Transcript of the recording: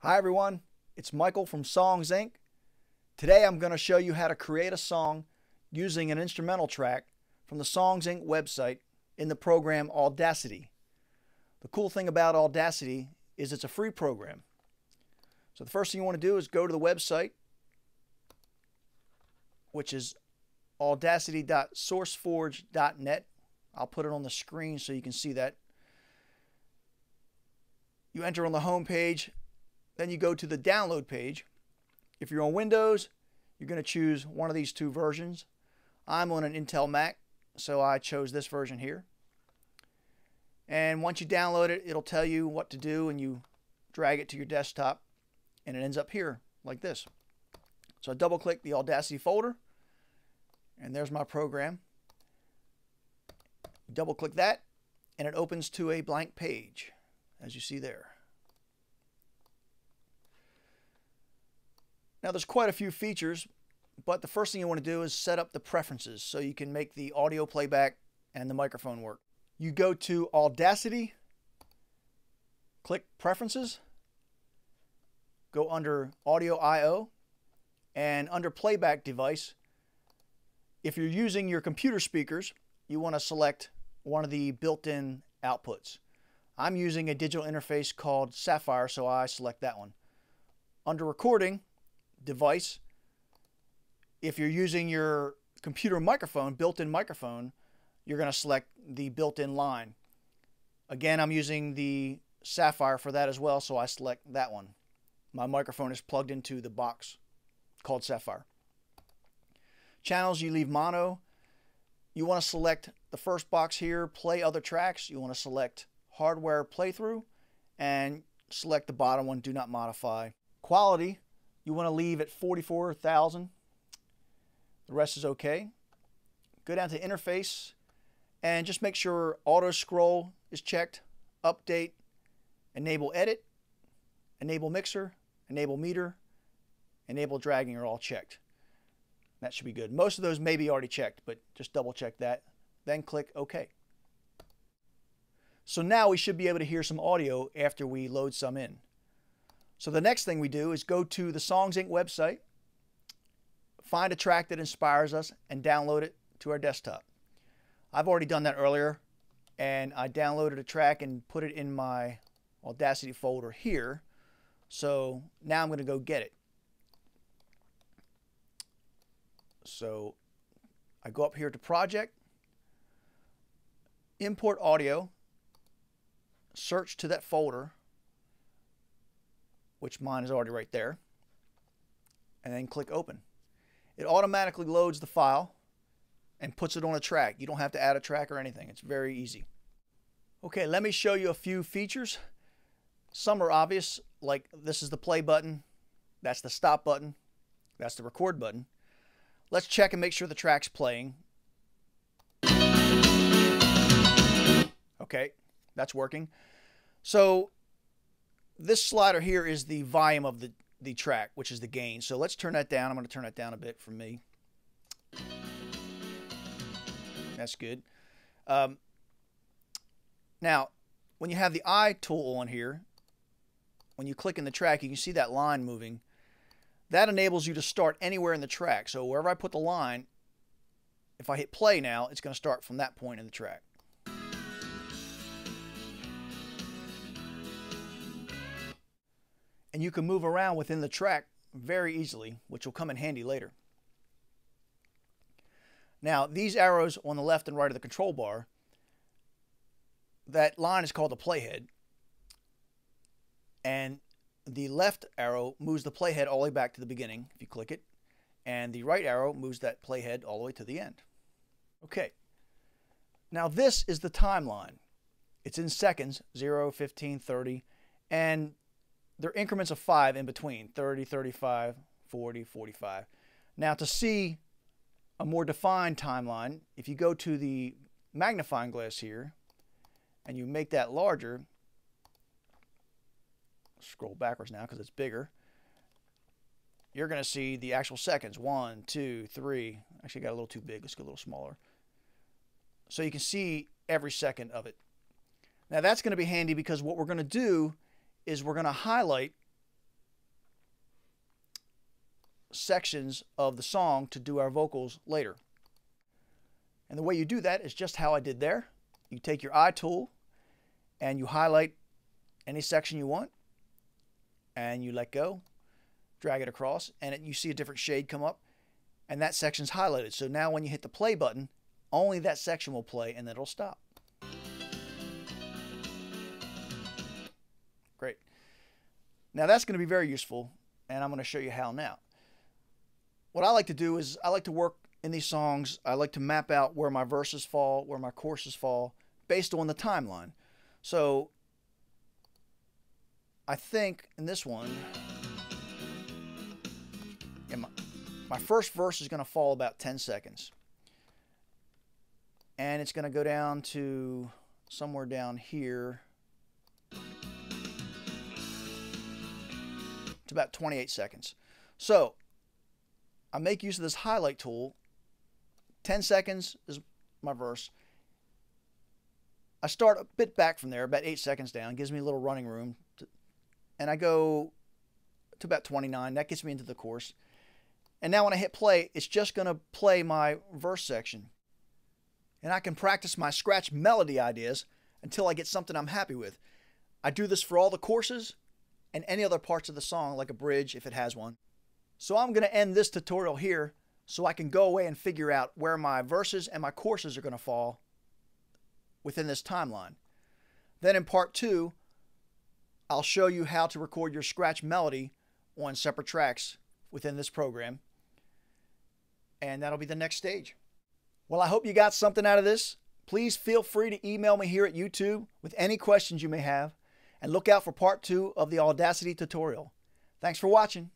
Hi everyone, it's Michael from Songs Inc. Today I'm going to show you how to create a song using an instrumental track from the Songs Inc. website in the program Audacity. The cool thing about Audacity is it's a free program. So the first thing you want to do is go to the website, which is audacity.sourceforge.net. I'll put it on the screen so you can see that. You enter on the home page. Then you go to the download page. If you're on Windows, you're going to choose one of these two versions. I'm on an Intel Mac, so I chose this version here. And once you download it, it'll tell you what to do, and you drag it to your desktop, and it ends up here like this. So I double click the Audacity folder, and there's my program. Double click that, and it opens to a blank page, as you see there. Now there's quite a few features, but the first thing you want to do is set up the preferences so you can make the audio playback and the microphone work. You go to Audacity, click Preferences, go under Audio I/O, and under Playback Device, if you're using your computer speakers, you want to select one of the built-in outputs. I'm using a digital interface called Sapphire, so I select that one. Under Recording, Device, if you're using your computer microphone, built-in microphone, you're going to select the built-in line. Again, I'm using the Sapphire for that as well, so I select that one. My microphone is plugged into the box called Sapphire. Channels, you leave mono. You want to select the first box here, play other tracks. You want to select hardware playthrough and select the bottom one, do not modify. Quality, you want to leave at 44,000. The rest is okay. Go down to interface and just make sure auto scroll is checked, update, enable edit, enable mixer, enable meter, enable dragging are all checked. That should be good. Most of those may be already checked, but just double check that. Then click OK. So now we should be able to hear some audio after we load some in. So the next thing we do is go to the Songs Inc. website, find a track that inspires us, and download it to our desktop. I've already done that earlier, and I downloaded a track and put it in my Audacity folder here. So now I'm going to go get it. So I go up here to Project, Import Audio, search to that folder, which mine is already right there, and then click Open. It automatically loads the file and puts it on a track. You don't have to add a track or anything. It's very easy. Okay, let me show you a few features. Some are obvious, like this is the play button, that's the stop button, that's the record button. Let's check and make sure the track's playing. Okay, that's working. So this slider here is the volume of the track, which is the gain. So let's turn that down. I'm going to turn that down a bit for me. That's good. Now, when you have the eye tool on here, when you click in the track, you can see that line moving. That enables you to start anywhere in the track. So wherever I put the line, if I hit play now, it's going to start from that point in the track. And you can move around within the track very easily, which will come in handy later. Now, these arrows on the left and right of the control bar, that line is called the playhead. And the left arrow moves the playhead all the way back to the beginning, if you click it. And the right arrow moves that playhead all the way to the end. Okay. Now, this is the timeline. It's in seconds, 0, 15, 30, and there are increments of 5 in between, 30, 35, 40, 45. Now to see a more defined timeline, if you go to the magnifying glass here and you make that larger, scroll backwards now because it's bigger, you're going to see the actual seconds, 1, 2, 3. Actually got a little too big, let's go a little smaller. So you can see every second of it. Now that's going to be handy because what we're going to do is we're going to highlight sections of the song to do our vocals later. And the way you do that is just how I did there. You take your eye tool and you highlight any section you want, and you let go, drag it across, and you see a different shade come up, and that section's highlighted. So now when you hit the play button, only that section will play, and then it'll stop. Great. Now that's going to be very useful, and I'm going to show you how now. What I like to do is I like to work in these songs. I like to map out where my verses fall, where my choruses fall, based on the timeline. So I think in this one, my first verse is going to fall about 10 seconds. And it's going to go down to somewhere down here. It's about 28 seconds. So I make use of this highlight tool. 10 seconds is my verse. I start a bit back from there, about 8 seconds down. Gives me a little running room. And I go to about 29. That gets me into the chorus. And now when I hit play, it's just going to play my verse section. And I can practice my scratch melody ideas until I get something I'm happy with. I do this for all the courses and any other parts of the song, like a bridge if it has one. So I'm going to end this tutorial here so I can go away and figure out where my verses and my choruses are going to fall within this timeline. Then in part 2, I'll show you how to record your scratch melody on separate tracks within this program. And that'll be the next stage. Well, I hope you got something out of this. Please feel free to email me here at YouTube with any questions you may have. And look out for part 2 of the Audacity tutorial. Thanks for watching.